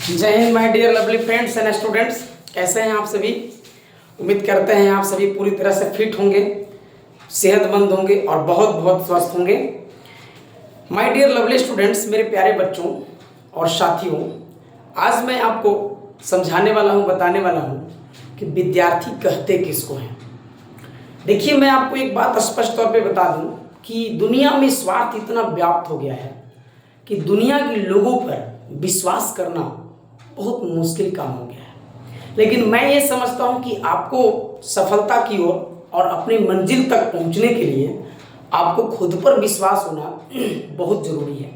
जय Hind my dear lovely friends and students. कैसे हैं आप सभी? उम्मीद करते हैं आप सभी पूरी तरह से फिट होंगे, सेहतमंद होंगे और बहुत बहुत स्वस्थ होंगे। माय डियर लवली स्टूडेंट्स, मेरे प्यारे बच्चों और साथियों, आज मैं आपको समझाने वाला हूँ, बताने वाला हूँ कि विद्यार्थी कहते किसको हैं। देखिए, मैं आपको एक बात स्पष्ट तौर पे बता दूँ कि दुनिया में स्वार्थ इतना व्याप्त हो गया है कि दुनिया के लोगों पर विश्वास करना बहुत मुश्किल काम हो गया है। लेकिन मैं ये समझता हूँ कि आपको सफलता की ओर और अपनी मंजिल तक पहुँचने के लिए आपको खुद पर विश्वास होना बहुत ज़रूरी है।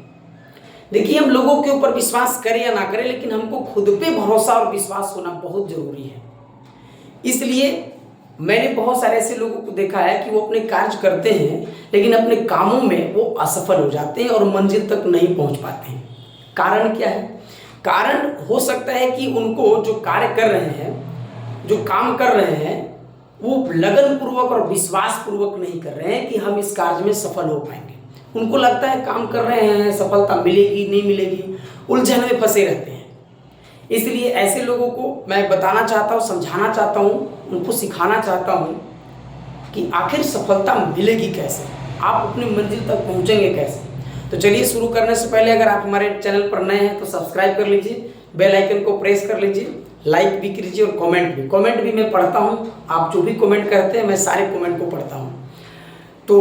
देखिए, हम लोगों के ऊपर विश्वास करें या ना करें, लेकिन हमको खुद पे भरोसा और विश्वास होना बहुत ज़रूरी है। इसलिए मैंने बहुत सारे ऐसे लोगों को देखा है कि वो अपने कार्य करते हैं, लेकिन अपने कामों में वो असफल हो जाते हैं और मंजिल तक नहीं पहुंच पाते हैं। कारण क्या है? कारण हो सकता है कि उनको जो कार्य कर रहे हैं, जो काम कर रहे हैं, वो लगन पूर्वक और विश्वास पूर्वक नहीं कर रहे हैं कि हम इस कार्य में सफल हो पाएंगे। उनको लगता है काम कर रहे हैं, सफलता मिलेगी नहीं मिलेगी, उलझन में फंसे रहते हैं। इसलिए ऐसे लोगों को मैं बताना चाहता हूँ, समझाना चाहता हूँ, उनको सिखाना चाहता हूँ कि आखिर सफलता मिलेगी कैसे, आप अपनी मंजिल तक पहुँचेंगे कैसे। तो चलिए, शुरू करने से पहले अगर आप हमारे चैनल पर नए हैं तो सब्सक्राइब कर लीजिए, बेल आइकन को प्रेस कर लीजिए, लाइक भी कीजिए और कमेंट भी मैं पढ़ता हूँ। आप जो भी कमेंट करते हैं मैं सारे कमेंट को पढ़ता हूँ। तो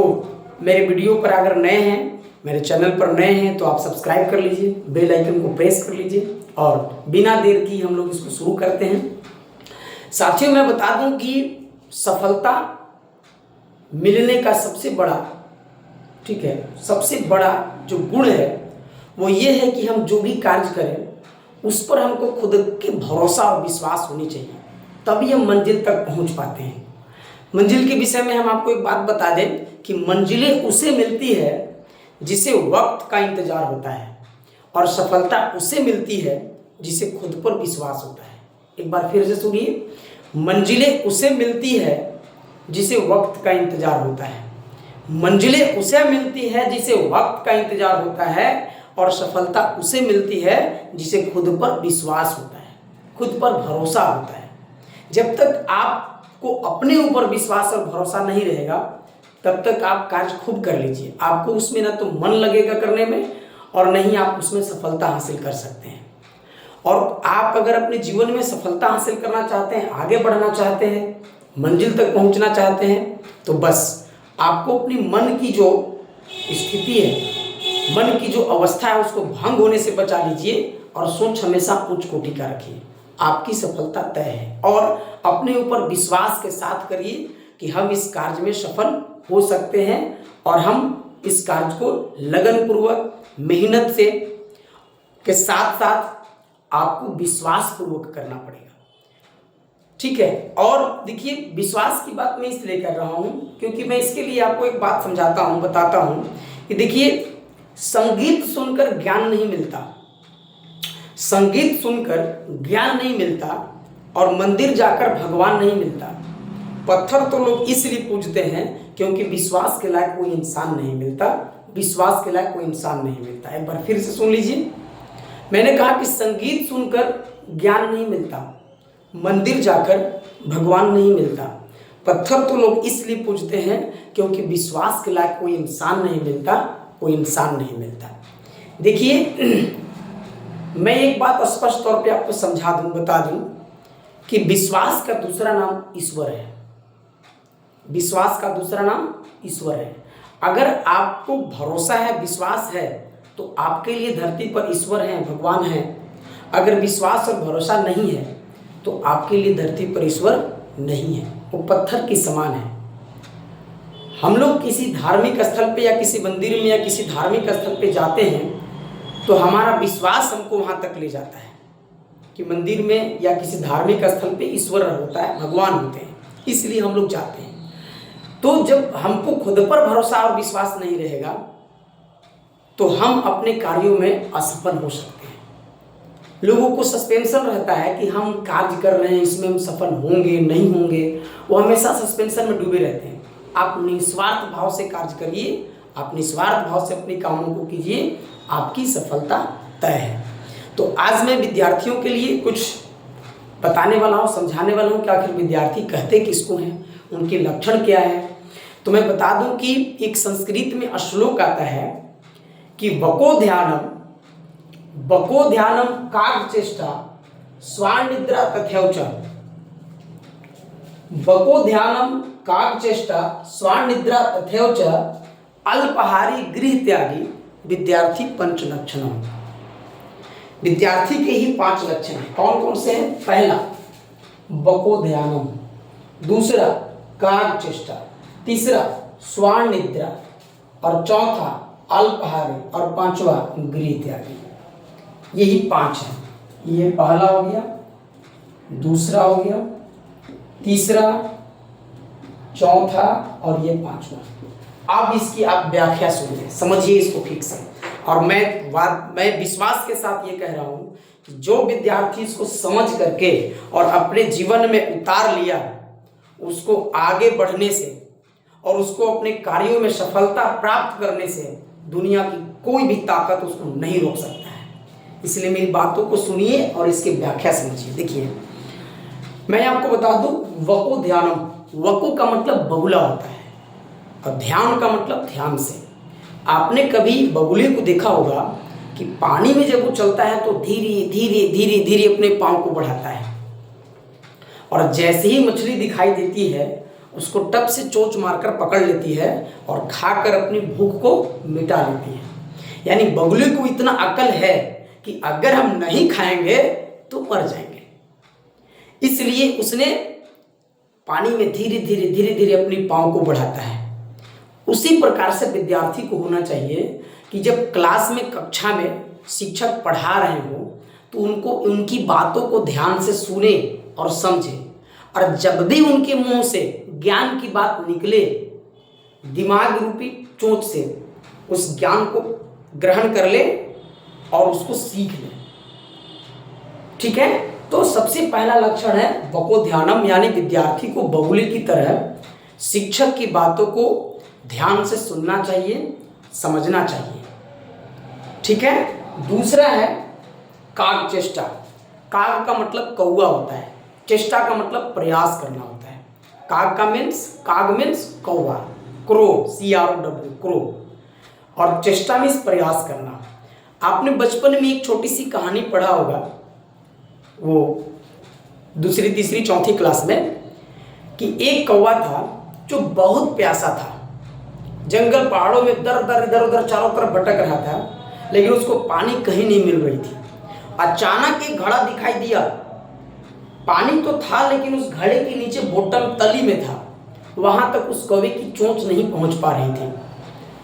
मेरे वीडियो पर अगर नए हैं, मेरे चैनल पर नए हैं, तो आप सब्सक्राइब कर लीजिए, बेल आइकन को प्रेस कर लीजिए और बिना देर की हम लोग इसको शुरू करते हैं। साथियों, मैं बता दूं कि सफलता मिलने का सबसे बड़ा जो गुण है वो ये है कि हम जो भी कार्य करें उस पर हमको खुद के भरोसा और विश्वास होनी चाहिए, तभी हम मंजिल तक पहुंच पाते हैं। मंजिल के विषय में हम आपको एक बात बता दें कि मंजिलें उसे मिलती है जिसे वक्त का इंतजार होता है, और सफलता उसे मिलती है जिसे खुद पर विश्वास होता है। एक बार फिर से सुनिए, मंजिलें उसे मिलती है जिसे वक्त का इंतजार होता है। मंजिलें उसे मिलती है जिसे वक्त का इंतजार होता है, और सफलता उसे मिलती है जिसे खुद पर विश्वास होता है, खुद पर भरोसा होता है। जब तक आपको अपने ऊपर विश्वास और भरोसा नहीं रहेगा, तब तक आप कार्य खूब कर लीजिए, आपको उसमें ना तो मन लगेगा करने में और नहीं आप उसमें सफलता हासिल कर सकते हैं। और आप अगर अपने जीवन में सफलता हासिल करना चाहते हैं, आगे बढ़ना चाहते हैं, मंजिल तक पहुंचना चाहते हैं, तो बस आपको अपनी मन की जो स्थिति है, मन की जो अवस्था है, उसको भंग होने से बचा लीजिए और सोच हमेशा उच्च कोटि का रखिए। आपकी सफलता तय है। और अपने ऊपर विश्वास के साथ करिए कि हम इस कार्य में सफल हो सकते हैं, और हम इस कार्य को लगन पूर्वक, मेहनत से के साथ साथ आपको विश्वास पूर्वक करना पड़ेगा। ठीक है? और देखिए, विश्वास की बात मैं इसलिए कर रहा हूँ क्योंकि मैं इसके लिए आपको एक बात समझाता हूँ, बताता हूँ कि देखिए, संगीत सुनकर ज्ञान नहीं मिलता, संगीत सुनकर ज्ञान नहीं मिलता, और मंदिर जाकर भगवान नहीं मिलता। पत्थर तो लोग इसलिए पूजते हैं क्योंकि विश्वास के लायक कोई इंसान नहीं मिलता, विश्वास के लायक कोई इंसान नहीं मिलता। एक बार फिर से सुन लीजिए, मैंने कहा कि संगीत सुनकर ज्ञान नहीं मिलता, मंदिर जाकर भगवान नहीं मिलता। पत्थर तो लोग इसलिए पूजते हैं क्योंकि विश्वास के लायक कोई इंसान नहीं मिलता, कोई इंसान नहीं मिलता। देखिए, मैं एक बात स्पष्ट तौर पे आपको समझा दूं, बता दूं कि विश्वास का दूसरा नाम ईश्वर है। विश्वास का दूसरा नाम ईश्वर है। अगर आपको भरोसा है, विश्वास है, तो आपके लिए धरती पर ईश्वर हैं, भगवान हैं। अगर विश्वास और भरोसा नहीं है तो आपके लिए धरती पर ईश्वर नहीं है, वो पत्थर के समान है। हम लोग किसी धार्मिक स्थल पे या किसी मंदिर में या किसी धार्मिक स्थल पे जाते हैं तो हमारा विश्वास हमको वहाँ तक ले जाता है कि मंदिर में या किसी धार्मिक स्थल पे ईश्वर होता है, भगवान होते हैं, इसलिए हम लोग जाते हैं। तो जब हमको खुद पर भरोसा और विश्वास नहीं रहेगा तो हम अपने कार्यों में असफल हो सकते हैं। लोगों को सस्पेंशन रहता है कि हम कार्य कर रहे हैं, इसमें हम सफल होंगे नहीं होंगे, वो हमेशा सस्पेंशन में डूबे रहते हैं। आप निस्वार्थ भाव से कार्य करिए, आप निस्वार्थ भाव से अपने कामों को कीजिए, आपकी सफलता तय है। तो आज मैं विद्यार्थियों के लिए कुछ बताने वाला हूँ, समझाने वाला हूँ कि आखिर विद्यार्थी कहते किसको हैं, उनके लक्षण क्या है। तो मैं बता दूं कि एक संस्कृत में श्लोक आता है कि बको ध्यानम काग चेष्टा स्वानिद्रा तथैवच। बको ध्यानम काग चेष्टा स्वानिद्रा तथैवच अल्पाहारी गृह त्यागी विद्यार्थी पंच लक्षणम। विद्यार्थी के ही 5 लक्षण हैं। कौन कौन से हैं? पहला बको ध्यानम, दूसरा काग चेष्टा, तीसरा स्वान निद्रा, और चौथा अल्पाहारी, और पांचवा गृह त्यागी। यही 5 है। ये पहला हो गया, दूसरा हो गया, तीसरा, चौथा और ये 5वां। अब इसकी आप व्याख्या सुनिए, समझिए इसको ठीक से। और मैं विश्वास के साथ ये कह रहा हूँ कि जो विद्यार्थी इसको समझ करके और अपने जीवन में उतार लिया, उसको आगे बढ़ने से और उसको अपने कार्यों में सफलता प्राप्त करने से दुनिया की कोई भी ताकत उसको नहीं रोक सकता है। इसलिए मेरी बातों को सुनिए और इसकी व्याख्या समझिए। देखिए, मैं आपको बता दूं, वको ध्यानम, वको का मतलब बगुला होता है और ध्यान का मतलब ध्यान से। आपने कभी बगुले को देखा होगा कि पानी में जब वो चलता है तो धीरे धीरे धीरे धीरे अपने पाँव को बढ़ाता है, और जैसे ही मछली दिखाई देती है उसको टप से चोंच मारकर पकड़ लेती है और खाकर अपनी भूख को मिटा लेती है। यानी बगुले को इतना अकल है कि अगर हम नहीं खाएंगे तो मर जाएंगे, इसलिए उसने पानी में धीरे धीरे धीरे धीरे अपनी पाँव को बढ़ाता है। उसी प्रकार से विद्यार्थी को होना चाहिए कि जब क्लास में, कक्षा में शिक्षक पढ़ा रहे हो तो उनकी बातों को ध्यान से सुने और समझे, और जब भी उनके मुंह से ज्ञान की बात निकले, दिमाग रूपी चोंच से उस ज्ञान को ग्रहण कर ले और उसको सीख ले। ठीक है, तो सबसे पहला लक्षण है बको ध्यानम, यानी विद्यार्थी को बगुले की तरह शिक्षक की बातों को ध्यान से सुनना चाहिए, समझना चाहिए। ठीक है। दूसरा है काग चेष्टा। काग का मतलब कौवा होता है, चेष्टा का मतलब प्रयास करना होता है। काग मीन्स कौवा, क्रो, CROW, क्रो, और चेष्टा मीन्स प्रयास करना। आपने बचपन में एक छोटी सी कहानी पढ़ा होगा, वो 2री, 3री, 4थी क्लास में, कि एक कौवा था जो बहुत प्यासा था। जंगल पहाड़ों में दर दर इधर उधर चारों तरफ भटक रहा था, लेकिन उसको पानी कहीं नहीं मिल रही थी। अचानक एक घड़ा दिखाई दिया। पानी तो था लेकिन उस घड़े के नीचे बॉटम तली में था, वहां तक उस कौवे की चोंच नहीं पहुंच पा रही थी।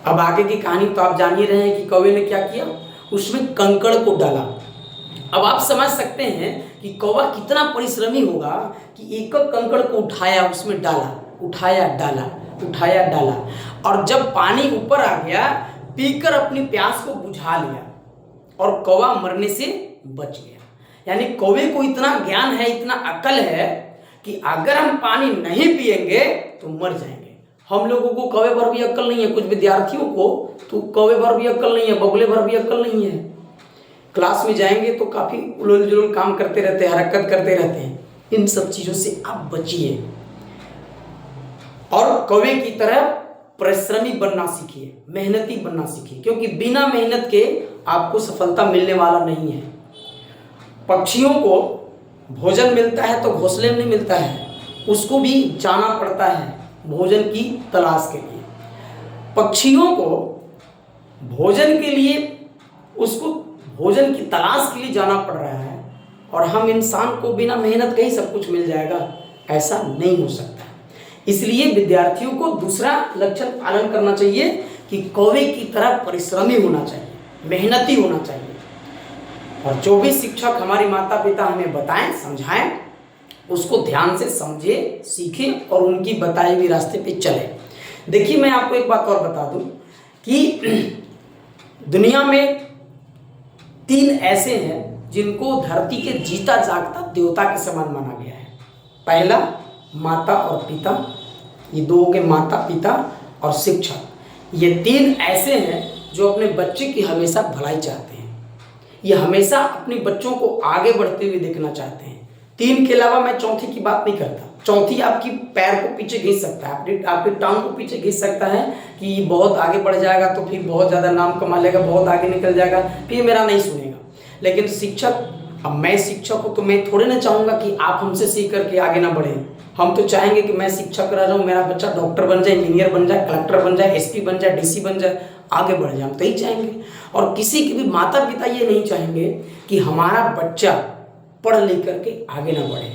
अब आगे की कहानी तो आप जान ही रहे हैं कि कौवे ने क्या किया, उसमें कंकड़ को डाला। अब आप समझ सकते हैं कि कौवा कितना परिश्रमी होगा कि एक कंकड़ को उठाया, उसमें डाला, उठाया डाला, उठाया डाला, और जब पानी ऊपर आ गया, पीकर अपनी प्यास को बुझा लिया और कौवा मरने से बच गया। यानी कौवे को इतना ज्ञान है, इतना अकल है कि अगर हम पानी नहीं पिएंगे तो मर जाएंगे। हम लोगों को कौवे भर भी अक्ल नहीं है, कुछ विद्यार्थियों को तो कौवे भर भी अक्ल नहीं है, बगुले भर भी अक्ल नहीं है। क्लास में जाएंगे तो काफ़ी उलझ जुलझ काम करते रहते हैं, हरकत करते रहते हैं। इन सब चीज़ों से आप बचिए और कौवे की तरह परिश्रमी बनना सीखिए, मेहनती बनना सीखिए, क्योंकि बिना मेहनत के आपको सफलता मिलने वाला नहीं है। पक्षियों को भोजन मिलता है तो घोंसले में नहीं मिलता है, उसको भी जाना पड़ता है भोजन की तलाश के लिए। पक्षियों को भोजन के लिए, उसको भोजन की तलाश के लिए जाना पड़ रहा है, और हम इंसान को बिना मेहनत के ही सब कुछ मिल जाएगा, ऐसा नहीं हो सकता। इसलिए विद्यार्थियों को दूसरा लक्षण पालन करना चाहिए कि कौवे की तरह परिश्रमी होना चाहिए, मेहनती होना चाहिए। और जो भी शिक्षक, हमारे माता पिता हमें बताएं, समझाएं, उसको ध्यान से समझे, सीखें और उनकी बताए हुए रास्ते पे चलें। देखिए, मैं आपको एक बात और बता दूं कि दुनिया में 3 ऐसे हैं जिनको धरती के जीता जागता देवता के समान माना गया है। पहला माता और पिता, ये 2 के माता पिता और शिक्षक। ये 3 ऐसे हैं जो अपने बच्चे की हमेशा भलाई चाहते हैं। ये हमेशा अपने बच्चों को आगे बढ़ते हुए देखना चाहते हैं। 3 के अलावा मैं चौथी की बात नहीं करता। चौथी आपकी पैर को पीछे खींच सकता है, आपके टांग को पीछे खींच सकता है कि बहुत आगे बढ़ जाएगा तो फिर बहुत ज़्यादा नाम कमा लेगा, बहुत आगे निकल जाएगा, फिर मेरा नहीं सुनेगा। लेकिन शिक्षक, अब मैं शिक्षक हूँ तो मैं थोड़े ना चाहूँगा कि आप हमसे सीख करके आगे ना बढ़ें। हम तो चाहेंगे कि मैं शिक्षक रह जाऊँ, मेरा बच्चा डॉक्टर बन जाए, इंजीनियर बन जाए, कलेक्टर बन जाए, एसपी बन जाए, डीसी बन जाए, आगे बढ़ जाए। हम तो यही चाहेंगे। और किसी के भी माता पिता ये नहीं चाहेंगे कि हमारा बच्चा पढ़ लिख करके आगे ना बढ़े।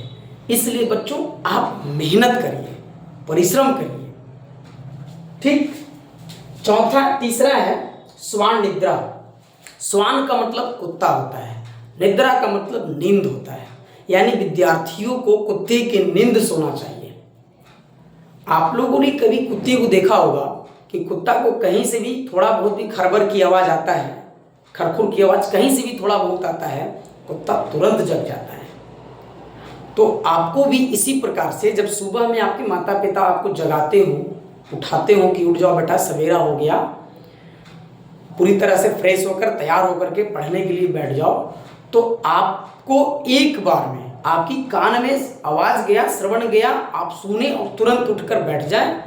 इसलिए बच्चों आप मेहनत करिए, परिश्रम करिए। ठीक। तीसरा है स्वान निद्रा। स्वान का मतलब कुत्ता होता है, निद्रा का मतलब नींद होता है। यानी विद्यार्थियों को कुत्ते की नींद सोना चाहिए। आप लोगों ने कभी कुत्ते को देखा होगा कि कुत्ता को कहीं से भी थोड़ा बहुत भी खरबर की आवाज़ आता है, खरखुर की आवाज़ कहीं से भी थोड़ा बहुत आता है, कुत्ता तुरंत जग जाता है। तो आपको भी इसी प्रकार से जब सुबह में आपके माता पिता आपको जगाते हो, उठाते हो कि उठ जाओ बेटा सवेरा हो गया, पूरी तरह से फ्रेश होकर तैयार होकर के पढ़ने के लिए बैठ जाओ, तो आपको एक बार में आपकी कान में आवाज़ गया, श्रवण गया, आप सुने और तुरंत उठकर बैठ जाएं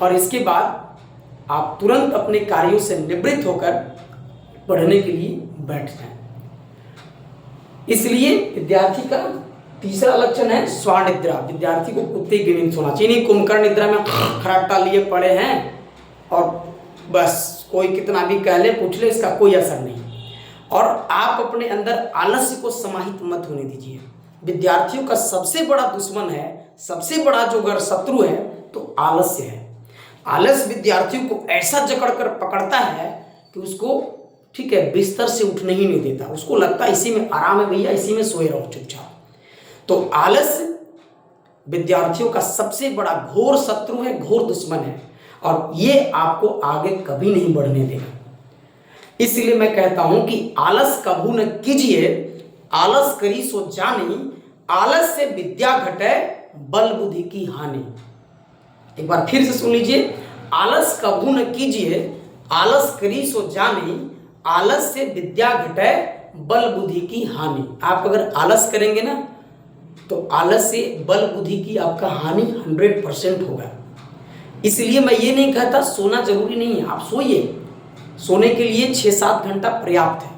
और इसके बाद आप तुरंत अपने कार्यों से निवृत्त होकर पढ़ने के लिए बैठ जाएं। इसलिए विद्यार्थी का तीसरा लक्षण है स्वानिद्रा। विद्यार्थी को कुत्ते की नींद सोना चाहिए। नहीं कुंभकर्ण निद्रा में खराटा लिए पड़े हैं और बस कोई कितना भी कह ले पूछ ले, इसका कोई असर नहीं। और आप अपने अंदर आलस्य को समाहित मत होने दीजिए। विद्यार्थियों का सबसे बड़ा दुश्मन है, सबसे बड़ा जो अगर शत्रु है तो आलस्य है। आलस्य विद्यार्थियों को ऐसा जकड़ कर पकड़ता है कि उसको ठीक है बिस्तर से उठने ही नहीं देता। उसको लगता है इसी में आराम है भैया, इसी में सोए रहो चुपचाप। तो आलस्य विद्यार्थियों का सबसे बड़ा घोर शत्रु है, घोर दुश्मन है और ये आपको आगे कभी नहीं बढ़ने देगा। इसलिए मैं कहता हूं कि आलस कभू न कीजिए, आलस करी सो जानी, आलस से विद्या घटे बल बुद्धि की हानि। एक बार फिर से सुन लीजिए, आलस कभू न कीजिए, आलस करी सो जानी, आलस से विद्या घटे बल बुद्धि की हानि। आप अगर आलस करेंगे ना तो आलस से बल बुद्धि की आपका हानि 100% होगा। इसलिए मैं ये नहीं कहता सोना जरूरी नहीं है, आप सोइए। सोने के लिए 6-7 घंटा पर्याप्त है।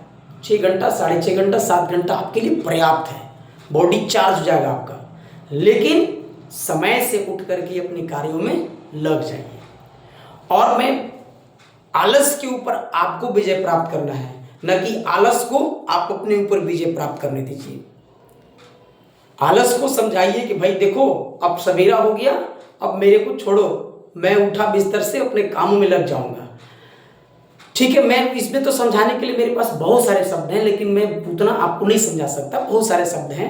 6 घंटा, 6.5 घंटा, 7 घंटा आपके लिए पर्याप्त है। बॉडी चार्ज हो जाएगा आपका। लेकिन समय से उठ करके अपने कार्यों में लग जाइए। और मैं आलस के ऊपर आपको विजय प्राप्त करना है, न कि आलस को आप अपने ऊपर विजय प्राप्त करने दीजिए। आलस को समझाइए कि भाई देखो अब सवेरा हो गया, अब मेरे को छोड़ो, मैं उठा बिस्तर से अपने कामों में लग जाऊंगा। ठीक है, मैं इसमें तो समझाने के लिए मेरे पास बहुत सारे शब्द हैं, लेकिन मैं उतना आपको नहीं समझा सकता। बहुत सारे शब्द हैं,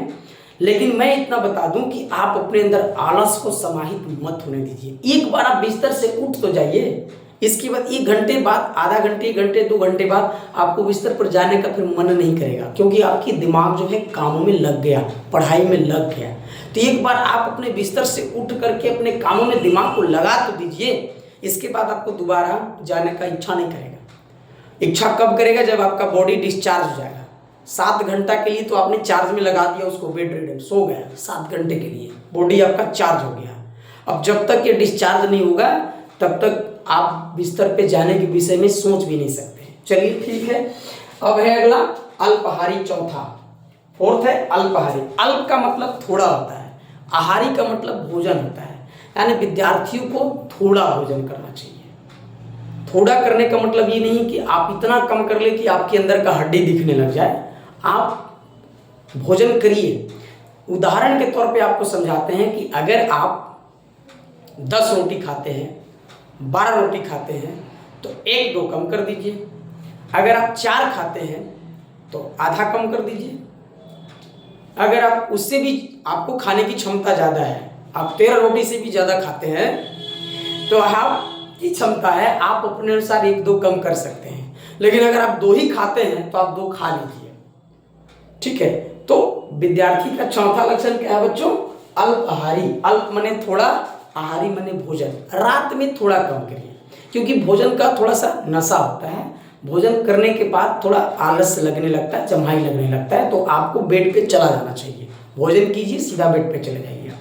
लेकिन मैं इतना बता दूं कि आप अपने अंदर आलस को समाहित मत होने दीजिए। एक बार आप बिस्तर से उठ तो जाइए, इसके बाद 1 घंटे बाद, आधा घंटे, 1 घंटे, 2 घंटे बाद आपको बिस्तर पर जाने का फिर मन नहीं करेगा, क्योंकि आपकी दिमाग जो है कामों में लग गया, पढ़ाई में लग गया। तो एक बार आप अपने बिस्तर से उठ करके अपने कामों में दिमाग को लगा तो दीजिए, इसके बाद आपको दोबारा जाने का इच्छा नहीं करेगा। इच्छा कब करेगा? जब आपका बॉडी डिस्चार्ज हो जाएगा। 7 घंटा के लिए तो आपने चार्ज में लगा दिया उसको, बेड रेड सो गया 7 घंटे के लिए, बॉडी आपका चार्ज हो गया। अब जब तक ये डिस्चार्ज नहीं होगा तब तक आप बिस्तर पे जाने के विषय में सोच भी नहीं सकते। चलिए ठीक है। अब है अगला अल्पाहारी, चौथा, 4th है अल्पाहारी। अल्प का मतलब थोड़ा होता है, आहारी का मतलब भोजन होता है। यानी विद्यार्थियों को थोड़ा भोजन करना चाहिए। थोड़ा करने का मतलब ये नहीं कि आप इतना कम कर ले कि आपके अंदर का हड्डी दिखने लग जाए। आप भोजन करिए। उदाहरण के तौर पे आपको समझाते हैं कि अगर आप 10 रोटी खाते हैं, 12 रोटी खाते हैं तो 1-2 कम कर दीजिए। अगर आप 4 खाते हैं तो आधा कम कर दीजिए। अगर आप उससे भी, आपको खाने की क्षमता ज़्यादा है, आप 13 रोटी से भी ज़्यादा खाते हैं तो आपकी क्षमता है, आप अपने अनुसार 1-2 कम कर सकते हैं। लेकिन अगर आप 2 ही खाते हैं तो आप 2 खा लीजिए। ठीक है। तो विद्यार्थी का चौथा लक्षण क्या है बच्चों? अल्पाहारी। अल्प माने थोड़ा, आहारी माने भोजन। रात में थोड़ा कम करिए, क्योंकि भोजन का थोड़ा सा नशा होता है। भोजन करने के बाद थोड़ा आलस लगने लगता है, जम्हाई लगने लगता है, तो आपको बेड पे चला जाना चाहिए। भोजन कीजिए, सीधा बेड पे चले जाइए।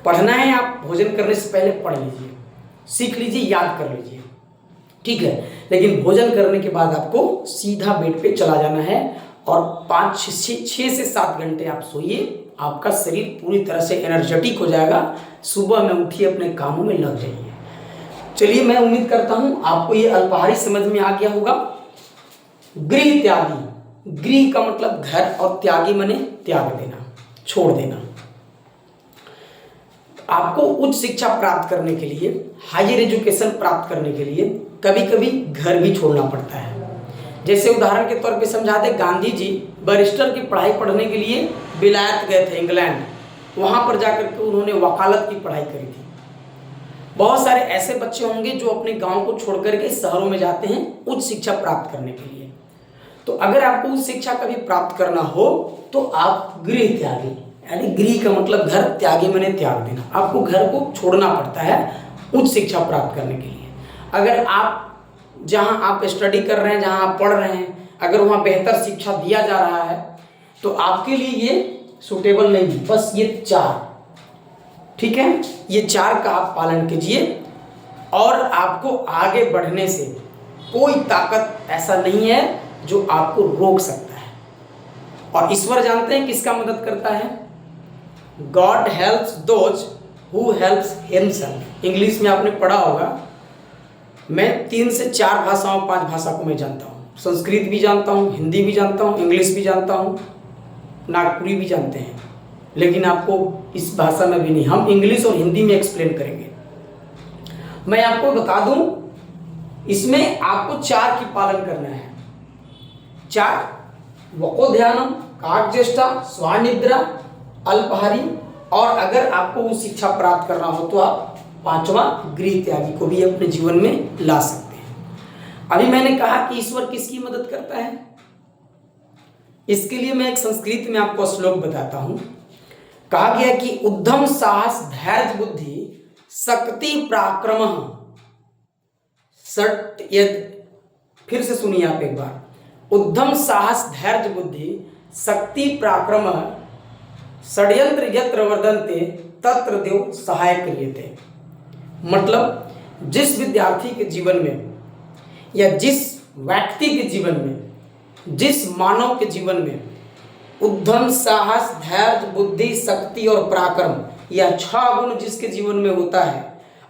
पढ़ना है, आप भोजन करने से पहले पढ़ लीजिए, सीख लीजिए, याद कर लीजिए, ठीक है। लेकिन भोजन करने के बाद आपको सीधा बेड पे चला जाना है और 6 से 7 घंटे आप सोइए। आपका शरीर पूरी तरह से एनर्जेटिक हो जाएगा। सुबह में उठिए, अपने कामों में लग जाइए। चलिए, मैं उम्मीद करता हूं आपको ये अल्पाहारी समझ में आ गया होगा। गृह त्यागी, गृह का मतलब घर और त्यागी माने त्याग देना, छोड़ देना। आपको उच्च शिक्षा प्राप्त करने के लिए, हायर एजुकेशन प्राप्त करने के लिए कभी कभी घर भी छोड़ना पड़ता है। जैसे उदाहरण के तौर पे समझा दे, गांधी जी बैरिस्टर की पढ़ाई पढ़ने के लिए विलायत गए थे, इंग्लैंड। वहाँ पर जाकर के उन्होंने वकालत की पढ़ाई करी थी। बहुत सारे ऐसे बच्चे होंगे जो अपने गांव को छोड़ करके शहरों में जाते हैं उच्च शिक्षा प्राप्त करने के लिए। तो अगर आपको उच्च शिक्षा कभी प्राप्त करना हो तो आप गृह त्यागी, यानी गृह का मतलब घर, त्यागी मैंने त्याग देना, आपको घर को छोड़ना पड़ता है उच्च शिक्षा प्राप्त करने के लिए। अगर आप जहां आप स्टडी कर रहे हैं, जहां आप पढ़ रहे हैं, अगर वहां बेहतर शिक्षा दिया जा रहा है तो आपके लिए ये सूटेबल नहीं। बस ये 4, ठीक है, ये 4 का आप पालन कीजिए और आपको आगे बढ़ने से कोई ताकत ऐसा नहीं है जो आपको रोक सकता है। और ईश्वर जानते हैं किसका मदद करता है? God helps those who helps himself. English में आपने पढ़ा होगा। मैं 3 से 4 भाषाओं, 5 भाषा को मैं जानता हूँ। संस्कृत भी जानता हूँ, हिंदी भी जानता हूँ, इंग्लिश भी जानता हूँ, नागपुरी भी जानते हैं। लेकिन आपको इस भाषा में भी नहीं, हम इंग्लिश और हिंदी में एक्सप्लेन करेंगे। मैं आपको बता दूं, इसमें आपको 4 की पालन करना है। 4 वको ध्यानम, काकचेष्टा, स्वानिद्रा, अल्पाहारी, और अगर आपको वो शिक्षा प्राप्त करना हो तो आप 5वां गृह त्यागी को भी अपने जीवन में ला सकते हैं। अभी मैंने कहा कि ईश्वर किसकी मदद करता है। इसके लिए मैं एक संस्कृत में आपको श्लोक बताता हूं। कहा गया कि उद्यम साहस धैर्य बुद्धि शक्ति पराक्रम सट यद। फिर से सुनिए आप एक बार, उद्यम साहस धैर्य बुद्धि शक्ति पराक्रम षड्यंत्र यत्र वर्धन्ते तत्र देव सहाय क्रियते। मतलब जिस विद्यार्थी के जीवन में या जिस व्यक्ति के जीवन में, जिस मानव के जीवन में उद्यम साहस धैर्य बुद्धि शक्ति और पराक्रम, यह 6 गुण जिसके जीवन में होता है,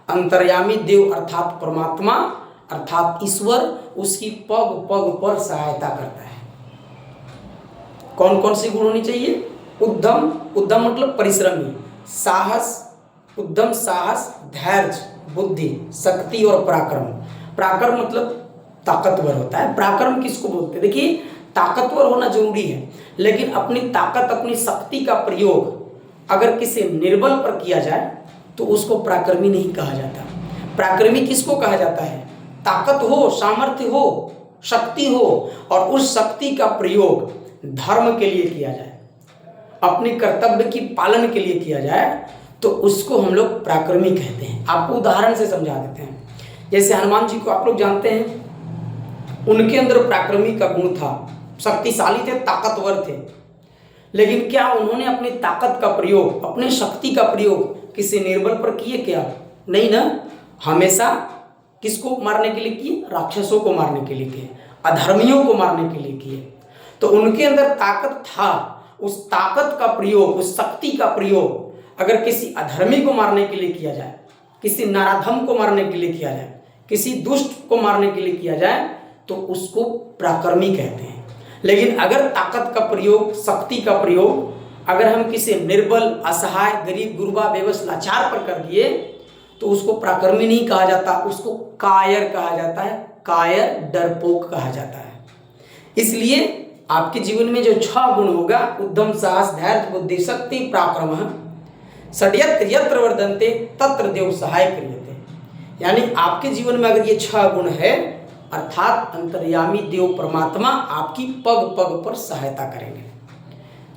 अंतर्यामी देव अर्थात परमात्मा अर्थात ईश्वर उसकी पग पग पर सहायता करता है। कौन कौन सी गुण होनी चाहिए? उद्यम, उद्यम मतलब परिश्रमी, साहस, उद्यम साहस धैर्य बुद्धि शक्ति और पराक्रम। पराक्रम मतलब ताकतवर होता है। पराक्रम किसको बोलते हैं? देखिए, ताकतवर होना जरूरी है, लेकिन अपनी ताकत अपनी शक्ति का प्रयोग अगर किसी निर्बल पर किया जाए तो उसको पराक्रमी नहीं कहा जाता। पराक्रमी किसको कहा जाता है? ताकत हो, सामर्थ्य हो, शक्ति हो और उस शक्ति का प्रयोग धर्म के लिए किया जाए, अपने कर्तव्य की पालन के लिए किया जाए, तो उसको हम लोग पराक्रमी कहते हैं। आपको उदाहरण से समझा देते हैं। जैसे हनुमान जी को आप लोग जानते हैं, उनके अंदर पराक्रमी का गुण था, शक्तिशाली थे, ताकतवर थे, लेकिन क्या उन्होंने अपनी ताकत का प्रयोग, अपनी शक्ति का प्रयोग किसी निर्बल पर किए? क्या नहीं ना। हमेशा किसको मारने के लिए किए? राक्षसों को मारने के लिए किए, अधर्मियों को मारने के लिए किए। तो उनके अंदर ताकत था, उस ताकत का प्रयोग, उस शक्ति का प्रयोग अगर किसी अधर्मी को मारने के लिए किया जाए, किसी नराधम को मारने के लिए किया जाए, किसी दुष्ट को मारने के लिए किया जाए, तो उसको पराक्रमी कहते हैं। लेकिन अगर ताकत का प्रयोग, शक्ति का प्रयोग अगर हम किसी निर्बल, असहाय, गरीब, गुरबा, बेबस, लाचार पर कर दिए तो उसको पराक्रमी नहीं कहा जाता, उसको कायर कहा जाता है। कायर, डरपोक कहा जाता है। इसलिए आपके जीवन में जो 6 गुण होगा, उद्यम साहस धैर्य बुद्धि शक्ति पराक्रम षड्यंत्र यत्र वर्धन्ते तत्र देव सहाय क्रियते, यानी आपके जीवन में अगर ये 6 गुण है, अर्थात अंतर्यामी देव परमात्मा आपकी पग पग पर सहायता करेंगे।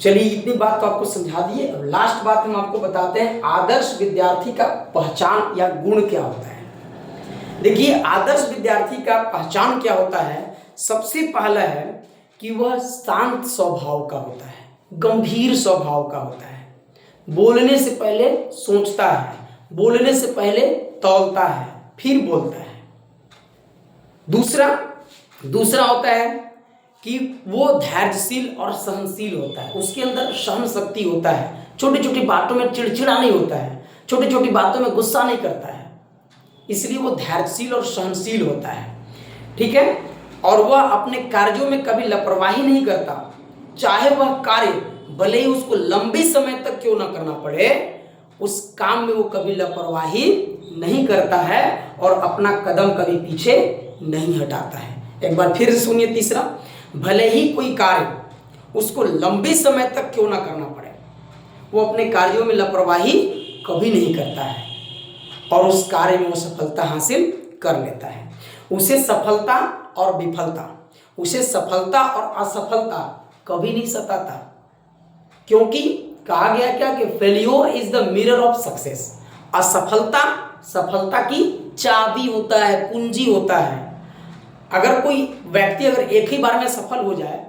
चलिए, इतनी बात तो आपको समझा दिए। अब लास्ट बात हम आपको बताते हैं, आदर्श विद्यार्थी का पहचान या गुण क्या होता है। देखिए, आदर्श विद्यार्थी का पहचान क्या होता है? सबसे पहला है कि वह शांत स्वभाव का होता है, गंभीर स्वभाव का होता है, बोलने से पहले सोचता है, बोलने से पहले तौलता है, फिर बोलता है। दूसरा होता है कि वो धैर्यशील और सहनशील होता है, उसके अंदर सहन शक्ति होता है, छोटी छोटी बातों में चिड़चिड़ा नहीं होता है, छोटी छोटी बातों में गुस्सा नहीं करता है, इसलिए वो धैर्यशील और सहनशील होता है। ठीक है। और वह अपने कार्यों में कभी लापरवाही नहीं करता, चाहे वह कार्य भले ही उसको लंबे समय तक क्यों ना करना पड़े, उस काम में वो कभी लापरवाही नहीं करता है और अपना कदम कभी पीछे नहीं हटाता है। एक बार फिर सुनिए तीसरा, भले ही कोई कार्य उसको लंबे समय तक क्यों ना करना पड़े, वो अपने कार्यों में लापरवाही कभी नहीं करता है और उस कार्य में वो सफलता हासिल कर लेता है। उसे सफलता और विफलता, उसे सफलता और असफलता कभी नहीं सताता, क्योंकि कहा गया क्या कि failure is the mirror of success. असफलता सफलता की चाबी होता है, कुंजी होता है। अगर कोई व्यक्ति अगर एक ही बार में सफल हो जाए,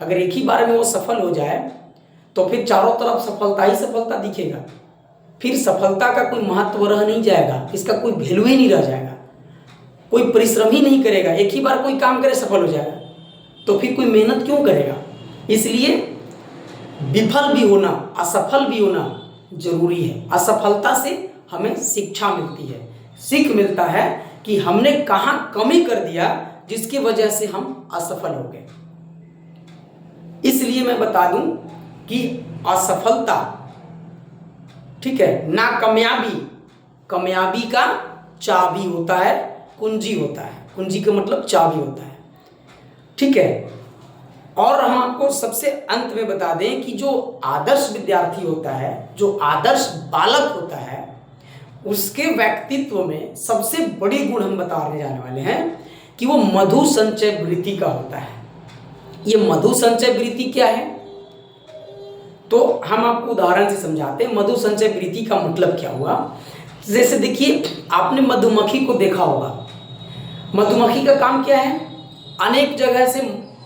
अगर एक ही बार में वो सफल हो जाए तो फिर चारों तरफ सफलता ही सफलता दिखेगा, फिर सफलता का कोई महत्व रह नहीं जाएगा, इसका कोई वैल्यू ही नहीं रह जाएगा, कोई परिश्रम ही नहीं करेगा। एक ही बार कोई काम करे सफल हो जाएगा तो फिर कोई मेहनत क्यों करेगा। इसलिए विफल भी होना, असफल भी होना जरूरी है। असफलता से हमें शिक्षा मिलती है, सीख मिलता है कि हमने कहाँ कमी कर दिया जिसकी वजह से हम असफल हो गए। इसलिए मैं बता दूं कि असफलता, ठीक है, ना कामयाबी का चाबी होता है, कुंजी होता है। कुंजी का मतलब चाबी होता है। ठीक है। और हम आपको सबसे अंत में बता दें कि जो आदर्श विद्यार्थी होता है, जो आदर्श बालक होता है, उसके व्यक्तित्व में सबसे बड़ी गुण हम बताने जाने वाले हैं कि वो मधु संचय वृत्ति का होता है। ये मधु संचय वृत्ति क्या है, तो हम आपको उदाहरण से समझाते हैं। मधु संचय वृत्ति का मतलब क्या हुआ। जैसे देखिए, आपने मधुमक्खी को देखा होगा। मधुमक्खी का काम क्या है, अनेक जगह से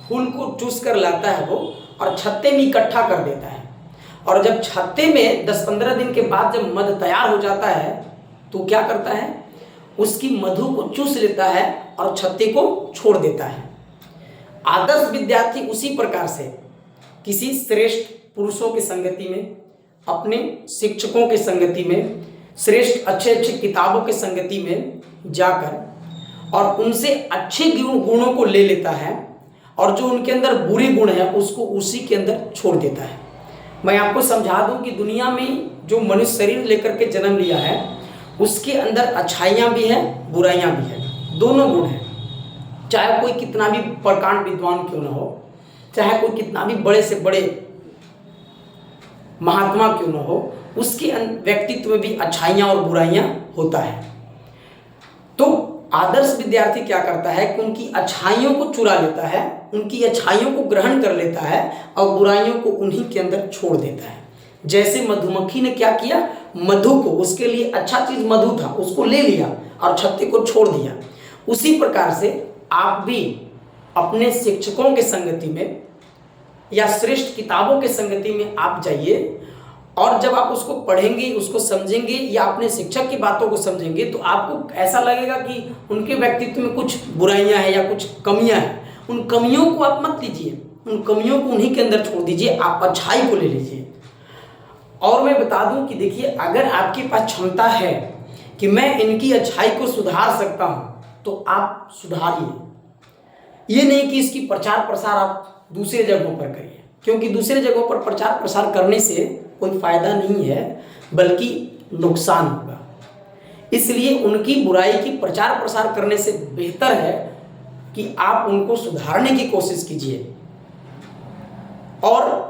फूल को चूस कर लाता है वो और छत्ते में इकट्ठा कर देता है, और जब छत्ते में 10-15 दिन के बाद जब मध तैयार हो जाता है तो क्या करता है, उसकी मधु को चूस लेता है और छत्ते को छोड़ देता है। आदर्श विद्यार्थी उसी प्रकार से किसी श्रेष्ठ पुरुषों की संगति में, अपने शिक्षकों की संगति में, श्रेष्ठ अच्छे किताबों की संगति में जाकर और उनसे अच्छे गुणों को ले लेता है और जो उनके अंदर बुरे गुण है उसको उसी के अंदर छोड़ देता है। मैं आपको समझा दूं कि दुनिया में जो मनुष्य शरीर लेकर के जन्म लिया है उसके अंदर अच्छाइयाँ भी हैं, बुराइयाँ भी हैं, दोनों गुण हैं। चाहे कोई कितना भी प्रकांड विद्वान क्यों ना हो, चाहे कोई कितना भी बड़े से बड़े महात्मा क्यों ना हो, उसके व्यक्तित्व में भी अच्छाइयाँ और बुराइयाँ होता है। तो आदर्श विद्यार्थी क्या करता है कि उनकी अच्छाइयों को चुरा लेता है, उनकी अच्छाइयों को ग्रहण कर लेता है और बुराइयों को उन्हीं के अंदर छोड़ देता है। जैसे मधुमक्खी ने क्या किया, मधु को, उसके लिए अच्छा चीज मधु था, उसको ले लिया और छत्ते को छोड़ दिया। उसी प्रकार से आप भी अपने शिक्षकों के संगति में या श्रेष्ठ किताबों के संगति में आप जाइए, और जब आप उसको पढ़ेंगे, उसको समझेंगे या अपने शिक्षक की बातों को समझेंगे तो आपको ऐसा लगेगा कि उनके व्यक्तित्व में कुछ बुराइयां हैं या कुछ कमियां हैं। उन कमियों को आप मत लीजिए, उन कमियों को उन्हीं के अंदर छोड़ दीजिए, आप अच्छाई को ले लीजिए। और मैं बता दूं कि देखिए, अगर आपके पास क्षमता है कि मैं इनकी अच्छाई को सुधार सकता हूं तो आप सुधारिए। ये नहीं कि इसकी प्रचार प्रसार आप दूसरे जगहों पर करिए, क्योंकि दूसरे जगहों पर प्रचार प्रसार करने से कोई फायदा नहीं है बल्कि नुकसान होगा। इसलिए उनकी बुराई की प्रचार प्रसार करने से बेहतर है कि आप उनको सुधारने की कोशिश कीजिए। और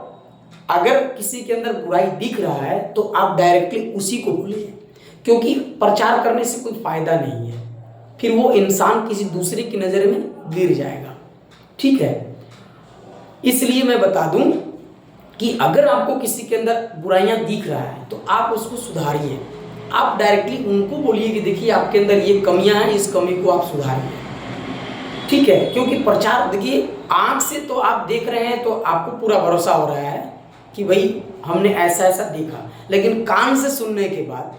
अगर किसी के अंदर बुराई दिख रहा है तो आप डायरेक्टली उसी को बोलिए, क्योंकि प्रचार करने से कोई फायदा नहीं है, फिर वो इंसान किसी दूसरे की नज़र में गिर जाएगा। ठीक है। इसलिए मैं बता दूं कि अगर आपको किसी के अंदर बुराइयां दिख रहा है तो आप उसको सुधारिए। आप डायरेक्टली उनको बोलिए कि देखिए आपके अंदर ये कमियां हैं, इस कमी को आप सुधारिए। ठीक है, क्योंकि प्रचार देखिए आंख से तो आप देख रहे हैं तो आपको पूरा भरोसा हो रहा है कि भाई हमने ऐसा ऐसा देखा, लेकिन कान से सुनने के बाद,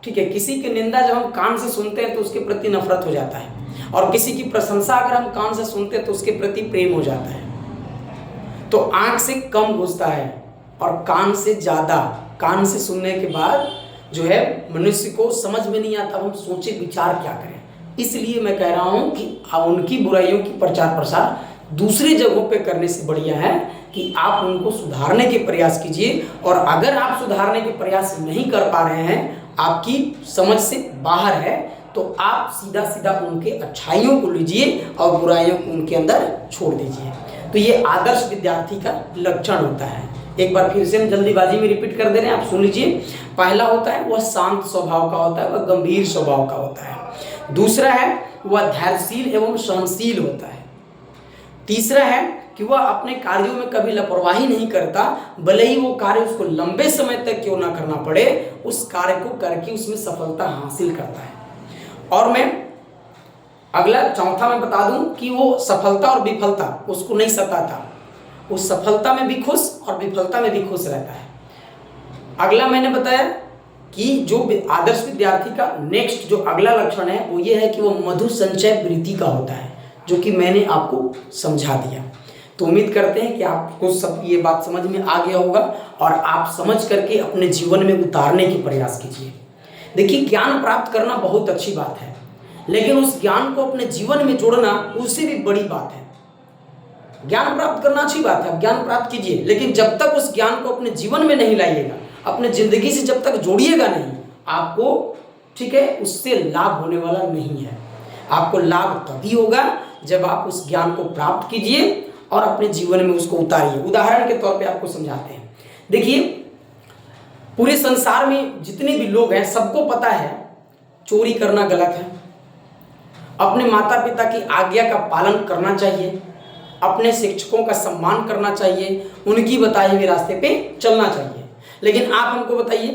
ठीक है, किसी की निंदा जब हम कान से सुनते हैं तो उसके प्रति नफरत हो जाता है, और किसी की प्रशंसा अगर हम कान से सुनते हैं तो उसके प्रति प्रेम हो जाता है। तो आंख से कम घुसता है और कान से ज़्यादा। कान से सुनने के बाद जो है मनुष्य को समझ में नहीं आता, हम सोचे विचार क्या करें। इसलिए मैं कह रहा हूँ कि उनकी बुराइयों की प्रचार प्रसार दूसरी जगहों पे करने से बढ़िया है कि आप उनको सुधारने के प्रयास कीजिए। और अगर आप सुधारने के प्रयास नहीं कर पा रहे हैं, आपकी समझ से बाहर है, तो आप सीधा सीधा उनके अच्छाइयों को लीजिए और बुराइयों को उनके अंदर छोड़ दीजिए। तो ये आदर्श विद्यार्थी का लक्षण होता है। एक बार फिर से हम जल्दीबाजी में रिपीट कर दे रहे हैं, आप सुन लीजिए। पहला होता है वह शांत स्वभाव का होता है, वह गंभीर स्वभाव का होता है। दूसरा है वह धैर्यशील एवं सहनशील होता है। तीसरा है कि वह अपने कार्यों में कभी लापरवाही नहीं करता, भले ही वो कार्य उसको लंबे समय तक क्यों ना करना पड़े, उस कार्य को करके उसमें सफलता हासिल करता है। और मैं अगला चौथा मैं बता दूं कि वो सफलता और विफलता उसको नहीं सताता, वो सफलता में भी खुश और विफलता में भी खुश रहता है। अगला मैंने बताया कि जो आदर्श विद्यार्थी का नेक्स्ट जो अगला लक्षण है वो ये है कि वो मधुर संचय वृत्ति का होता है, जो कि मैंने आपको समझा दिया। तो उम्मीद करते हैं कि आपको सब ये बात समझ में आ गया होगा और आप समझ करके अपने जीवन में उतारने की प्रयास कीजिए। देखिए, ज्ञान प्राप्त करना बहुत अच्छी बात है, लेकिन उस ज्ञान को अपने जीवन में जोड़ना उससे भी बड़ी बात है। ज्ञान प्राप्त करना अच्छी बात है, आप ज्ञान प्राप्त कीजिए, लेकिन जब तक उस ज्ञान को अपने जीवन में नहीं लाइएगा, अपने जिंदगी से जब तक जोड़िएगा नहीं, आपको, ठीक है, उससे लाभ होने वाला नहीं है। आपको लाभ तभी होगा जब आप उस ज्ञान को प्राप्त कीजिए और अपने जीवन में उसको उतारिए। उदाहरण के तौर पे आपको समझाते हैं। देखिए, पूरे संसार में जितने भी लोग हैं सबको पता है चोरी करना गलत है, अपने माता पिता की आज्ञा का पालन करना चाहिए, अपने शिक्षकों का सम्मान करना चाहिए, उनकी बताए हुए रास्ते पे चलना चाहिए। लेकिन आप हमको बताइए,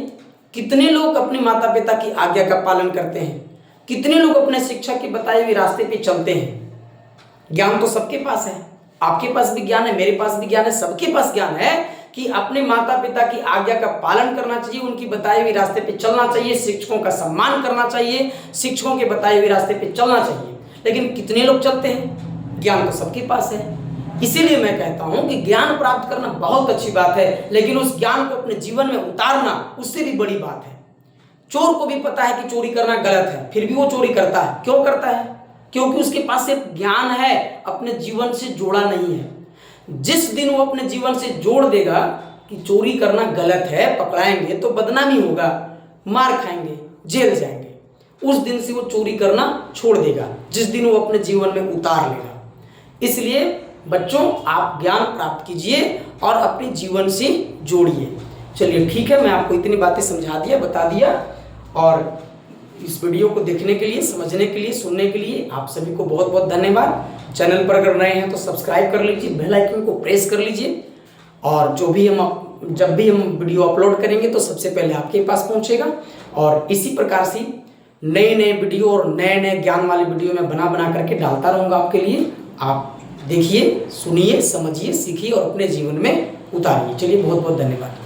कितने लोग अपने माता पिता की आज्ञा का पालन करते हैं? कितने लोग अपने शिक्षक के बताए हुए रास्ते पे चलते हैं? ज्ञान तो सबके पास है, आपके पास भी ज्ञान है, मेरे पास भी ज्ञान है, सबके पास ज्ञान है कि अपने माता पिता की आज्ञा का पालन करना चाहिए, उनकी बताए हुए रास्ते पे चलना चाहिए, शिक्षकों का सम्मान करना चाहिए, शिक्षकों के बताए हुए रास्ते पे चलना चाहिए। लेकिन कितने लोग चलते हैं? ज्ञान तो सबके पास है। इसीलिए मैं कहता हूं कि ज्ञान प्राप्त करना बहुत अच्छी बात है, लेकिन उस ज्ञान को अपने जीवन में उतारना उससे भी बड़ी बात है। चोर को भी पता है कि चोरी करना गलत है, फिर भी वो चोरी करता है। क्यों करता है? क्योंकि उसके पास सिर्फ ज्ञान है, अपने जीवन से जोड़ा नहीं है। जिस दिन वो अपने जीवन से जोड़ देगा कि चोरी करना गलत है, पकड़ाएंगे तो बदनामी होगा, मार खाएंगे, जेल जाएंगे, उस दिन से वो चोरी करना छोड़ देगा, जिस दिन वो अपने जीवन में उतार लेगा। इसलिए बच्चों, आप ज्ञान प्राप्त कीजिए और अपने जीवन से जोड़िए। चलिए ठीक है, मैं आपको इतनी बातें समझा दिया, बता दिया। और इस वीडियो को देखने के लिए, समझने के लिए, सुनने के लिए आप सभी को बहुत बहुत धन्यवाद। चैनल पर अगर नए हैं तो सब्सक्राइब कर लीजिए, बेल आइकन को प्रेस कर लीजिए, और जब भी हम वीडियो अपलोड करेंगे तो सबसे पहले आपके पास पहुंचेगा। और इसी प्रकार से नए नए वीडियो और नए नए ज्ञान वाले वीडियो मैं बना करके डालता रहूँगा आपके लिए। आप देखिए, सुनिए, समझिए, सीखिए और अपने जीवन में उतारिए। चलिए, बहुत बहुत धन्यवाद।